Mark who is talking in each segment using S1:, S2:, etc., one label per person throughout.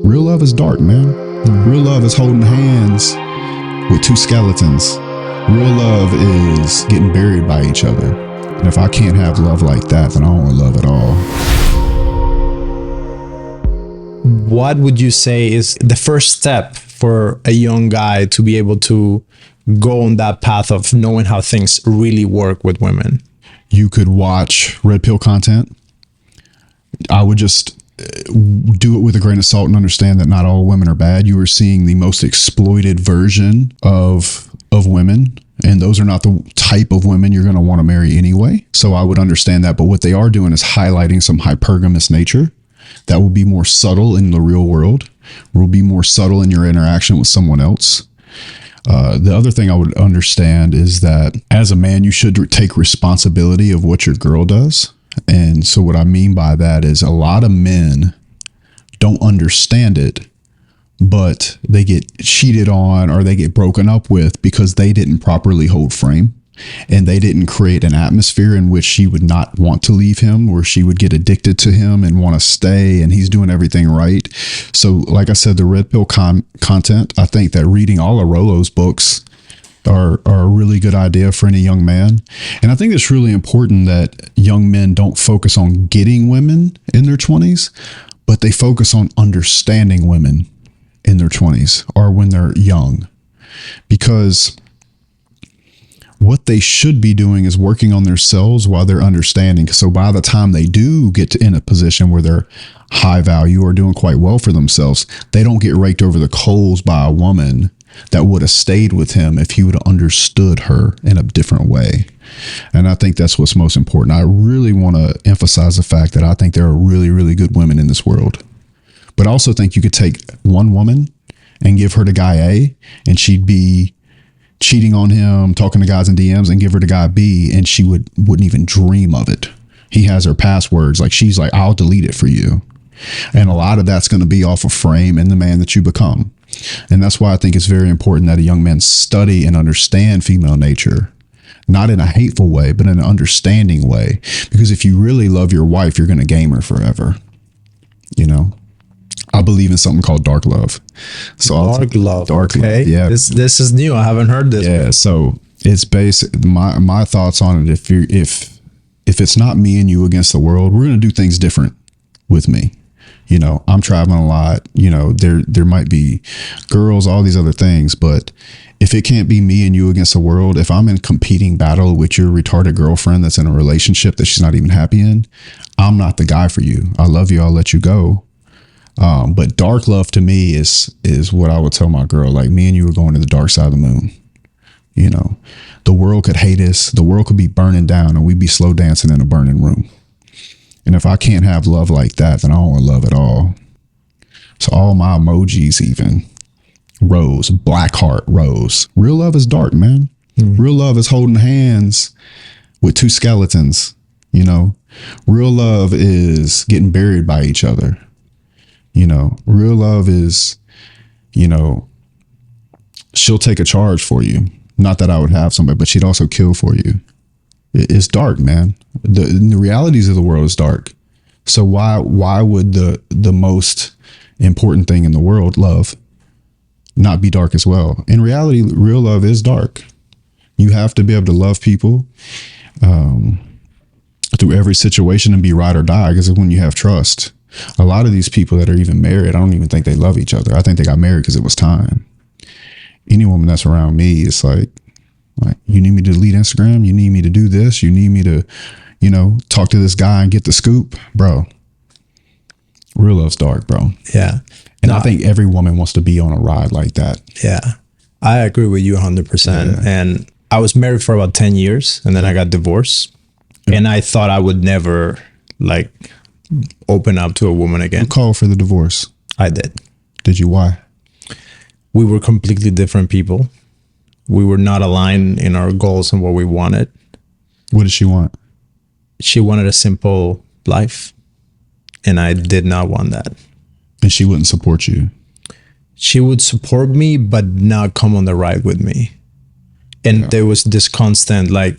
S1: Real love is dark, man. Real love is holding hands with two skeletons. Real love is getting buried by each other. And if I can't have love like that, then I don't want love at all.
S2: What would you say is the first step for a young guy to be able to go on that path of knowing how things really work with women?
S1: You could watch red pill content. I would just do it with a grain of salt and understand that not all women are bad. You are seeing the most exploited version of women, and those are not the type of women you're going to want to marry anyway. So I would understand that. But what they are doing is highlighting some hypergamous nature that will be more subtle in the real world, will be more subtle in your interaction with someone else. The other thing I would understand is that as a man, you should take responsibility of what your girl does. And so what I mean by that is a lot of men don't understand it, but they get cheated on or they get broken up with because they didn't properly hold frame and they didn't create an atmosphere in which she would not want to leave him, or she would get addicted to him and want to stay, and he's doing everything right. So like I said, the red pill content, I think that reading all of Rollo's books are a really good idea for any young man. And I think it's really important that young men don't focus on getting women in their 20s, but they focus on understanding women in their 20s or when they're young. Because what they should be doing is working on themselves while they're understanding. So by the time they do get in a position where they're high value or doing quite well for themselves, they don't get raked over the coals by a woman that would have stayed with him if he would have understood her in a different way. And I think that's what's most important. I really want to emphasize the fact that I think there are really, really good women in this world. But I also think you could take one woman and give her to guy A, and she'd be cheating on him, talking to guys in DMs, and give her to guy B, and she wouldn't even dream of it. He has her passwords. Like, she's like, I'll delete it for you. And a lot of that's going to be off of frame and the man that you become. And that's why I think it's very important that a young man study and understand female nature, not in a hateful way, but in an understanding way. Because if you really love your wife, you're going to game her forever. You know, I believe in something called dark love. So
S2: Dark love. Okay.
S1: Love. Yeah.
S2: This is new. I haven't heard this.
S1: Yeah. Before. So it's basic. My thoughts on it. If it's not me and you against the world, we're going to do things different with me. You know, I'm traveling a lot, you know, there might be girls, all these other things, but if it can't be me and you against the world, if I'm in competing battle with your retarded girlfriend that's in a relationship that she's not even happy in, I'm not the guy for you. I love you. I'll let you go. But dark love to me is what I would tell my girl, like, me and you are going to the dark side of the moon. You know, the world could hate us. The world could be burning down and we'd be slow dancing in a burning room. And if I can't have love like that, then I don't want love at all. So all my emojis, even rose, black heart, rose. Real love is dark, man. Mm-hmm. Real love is holding hands with two skeletons. You know, real love is getting buried by each other. You know, real love is, you know, she'll take a charge for you. Not that I would have somebody, but she'd also kill for you. It's dark, man. The realities of the world is dark. So why would the most important thing in the world, love, not be dark as well? In reality, real love is dark. You have to be able to love people through every situation and be ride or die, because when you have trust. A lot of these people that are even married, I don't even think they love each other. I think they got married because it was time. Any woman that's around me, it's like, you need me to delete Instagram? You need me to do this? You need me to, you know, talk to this guy and get the scoop? Bro, real love's dark, bro.
S2: Yeah.
S1: And I think every woman wants to be on a ride like that.
S2: Yeah. I agree with you 100%. Yeah. And I was married for about 10 years and then I got divorced. Yeah. And I thought I would never, like, open up to a woman again.
S1: You called for the divorce?
S2: I did.
S1: Did you? Why?
S2: We were completely different people. We were not aligned in our goals and what we wanted.
S1: What did she want?
S2: She wanted a simple life, and I did not want that.
S1: And she wouldn't support you?
S2: She would support me, but not come on the ride with me. And there was this constant, like,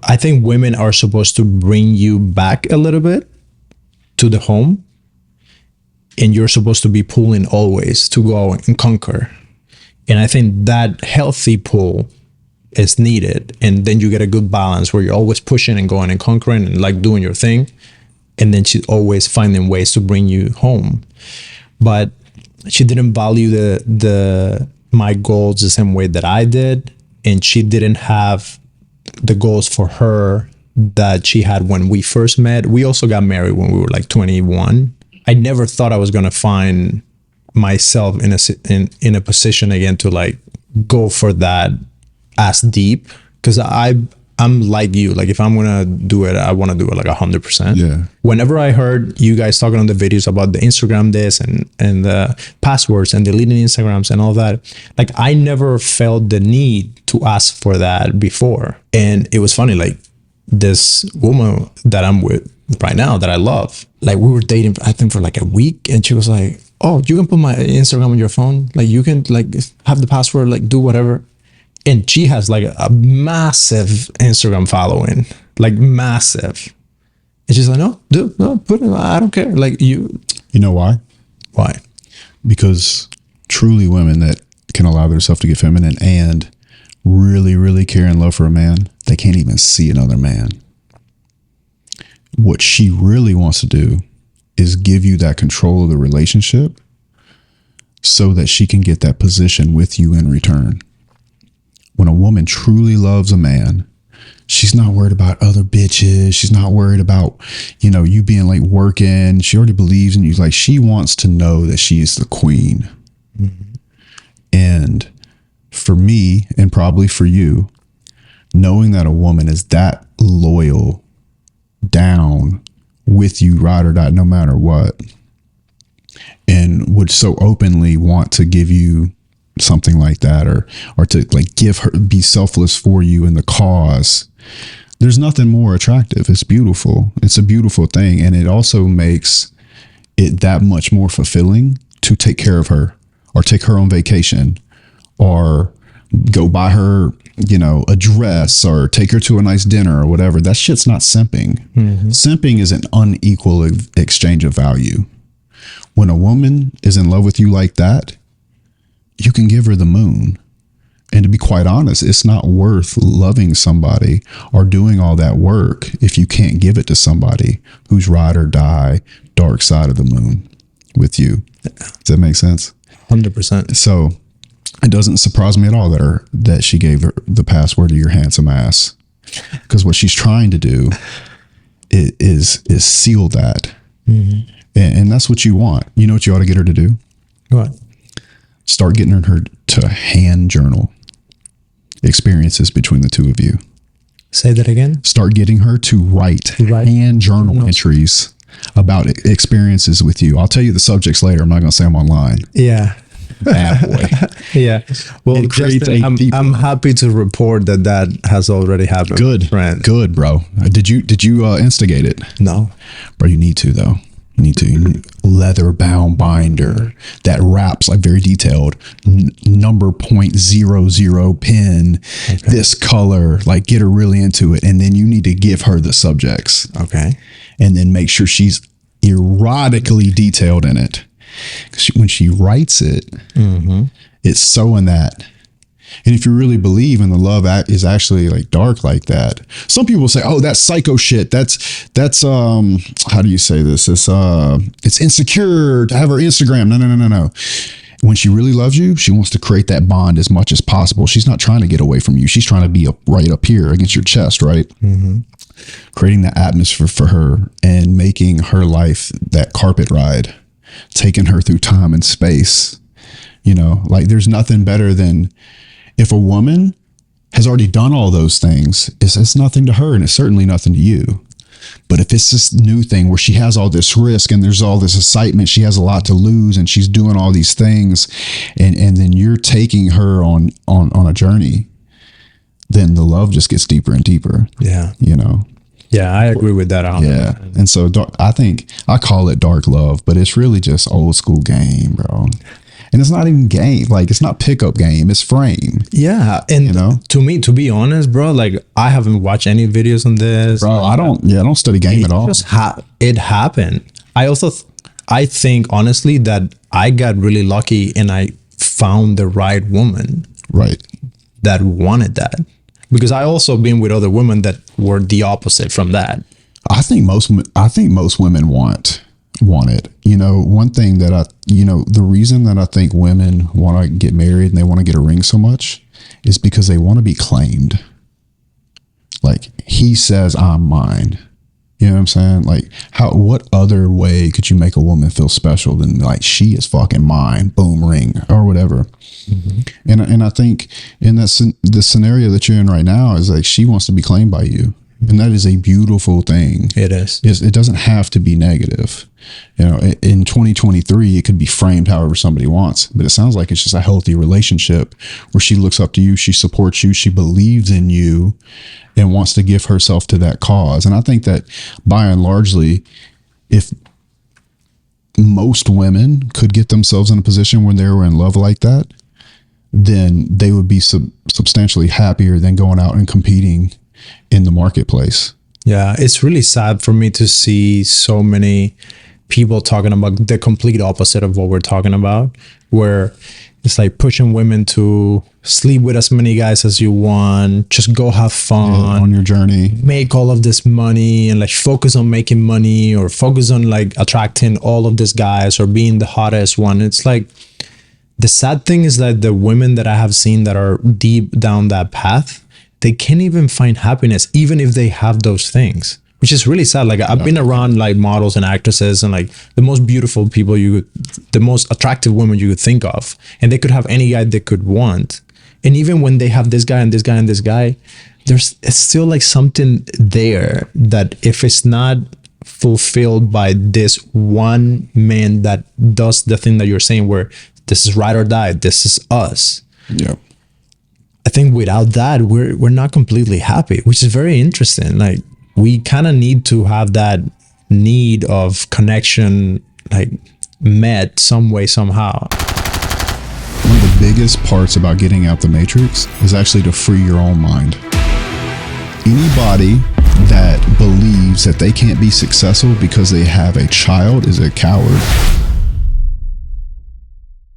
S2: I think women are supposed to bring you back a little bit to the home. and you're supposed to be pulling always to go and conquer. And I think that healthy pull is needed. And then you get a good balance where you're always pushing and going and conquering and like doing your thing. And then she's always finding ways to bring you home. But she didn't value my goals the same way that I did. And she didn't have the goals for her that she had when we first met. We also got married when we were like 21. I never thought I was going to find myself in a position again to like go for that as deep, because I'm like you. Like if I'm gonna do it, I want to do it like 100%.
S1: Yeah.
S2: Whenever I heard you guys talking on the videos about the Instagram this and the passwords and deleting Instagrams and all that, like I never felt the need to ask for that before. And it was funny, like this woman that I'm with right now that I love, like we were dating, I think for like a week, and she was like, "Oh, you can put my Instagram on your phone. Like you can like have the password, like do whatever." And she has like a massive Instagram following, like massive. And she's like, "No, dude, no, put it. I don't care." Like you.
S1: You know why?
S2: Why?
S1: Because truly women that can allow themselves to get feminine and really, really care and love for a man, they can't even see another man. What she really wants to do is give you that control of the relationship so that she can get that position with you in return. When a woman truly loves a man, she's not worried about other bitches. She's not worried about, you being like working. She already believes in you. Like she wants to know that she is the queen. Mm-hmm. And for me, and probably for you, knowing that a woman is that loyal, down with you, ride or die, no matter what, and would so openly want to give you something like that, or to like give her, be selfless for you in the cause, there's nothing more attractive. It's beautiful. It's a beautiful thing. And it also makes it that much more fulfilling to take care of her, or take her on vacation, or go buy her, a dress, or take her to a nice dinner or whatever. That shit's not simping. Mm-hmm. Simping is an unequal exchange of value. When a woman is in love with you like that, you can give her the moon. And to be quite honest, it's not worth loving somebody or doing all that work if you can't give it to somebody who's ride or die, dark side of the moon with you. Does that make sense?
S2: 100%.
S1: So it doesn't surprise me at all that she gave her the password to your handsome ass, because what she's trying to do is seal that. Mm-hmm. And that's what you want. You know what you ought to get her to do?
S2: What?
S1: Start getting her to hand journal experiences between the two of you.
S2: Say that again?
S1: Start getting her to write hand journal entries about experiences with you. I'll tell you the subjects later. I'm not going to say them online.
S2: Yeah.
S1: Bad boy.
S2: Yeah. Well, I'm happy to report that has already happened.
S1: Good.
S2: Friend.
S1: Good, bro. Did you instigate it?
S2: No.
S1: Bro, you need to though. You need to. Leather bound binder that wraps like very detailed, number 0.00 pin, okay. This color, like get her really into it. And then you need to give her the subjects.
S2: Okay.
S1: And then make sure she's erotically detailed in it. When she writes it, mm-hmm. It's so in that. And if you really believe in the love is actually like dark like that, some people say, "Oh, that's psycho shit. That's how do you say this? It's insecure to have her Instagram." No. When she really loves you, she wants to create that bond as much as possible. She's not trying to get away from you. She's trying to be right up here against your chest, right? Mm-hmm. Creating that atmosphere for her and making her life that carpet ride, taking her through time and space. Like there's nothing better than if a woman has already done all those things, it's nothing to her and it's certainly nothing to you. But if it's this new thing where she has all this risk and there's all this excitement, she has a lot to lose and she's doing all these things, and then you're taking her on a journey, then the love just gets deeper and deeper.
S2: Yeah. Yeah, I agree with that.
S1: Yeah. And so I think I call it dark love, but it's really just old school game, bro. And it's not even game. Like it's not pickup game. It's frame.
S2: Yeah. And to me, to be honest, bro, like I haven't watched any videos on this.
S1: Bro, I don't study game at all.
S2: It happened. I also I think honestly that I got really lucky and I found the right woman
S1: Right.
S2: that wanted that. Because I also been with other women that were the opposite from that.
S1: I think most women want it. You know, one thing that the reason that I think women want to get married and they want to get a ring so much is because they want to be claimed. Like, he says, I'm mine. You know what I'm saying? Like, what other way could you make a woman feel special than like, she is fucking mine, boom, ring, or whatever. Mm-hmm. And I think in the scenario that you're in right now is like, she wants to be claimed by you. And that is a beautiful thing.
S2: It is.
S1: It doesn't have to be negative. You know, in 2023, it could be framed however somebody wants, but it sounds like it's just a healthy relationship where she looks up to you, she supports you, she believes in you, and wants to give herself to that cause. And I think that by and largely, if most women could get themselves in a position when they were in love like that, then they would be substantially happier than going out and competing in the marketplace.
S2: Yeah, it's really sad for me to see so many people talking about the complete opposite of what we're talking about, where it's like pushing women to sleep with as many guys as you want, just go have fun
S1: on your journey,
S2: make all of this money, and like focus on making money or focus on like attracting all of these guys or being the hottest one. It's like, the sad thing is that the women that I have seen that are deep down that path, they can't even find happiness, even if they have those things, which is really sad. Like, I've been around like models and actresses and like the most beautiful people the most attractive women you could think of, and they could have any guy they could want. And even when they have this guy and this guy and this guy, it's still like something there that if it's not fulfilled by this one man that does the thing that you're saying, where this is ride or die, this is us.
S1: Yeah.
S2: I think without that, we're not completely happy, which is very interesting. Like, we kind of need to have that need of connection, like, met some way, somehow.
S1: One of the biggest parts about getting out the matrix is actually to free your own mind. Anybody that believes that they can't be successful because they have a child is a coward.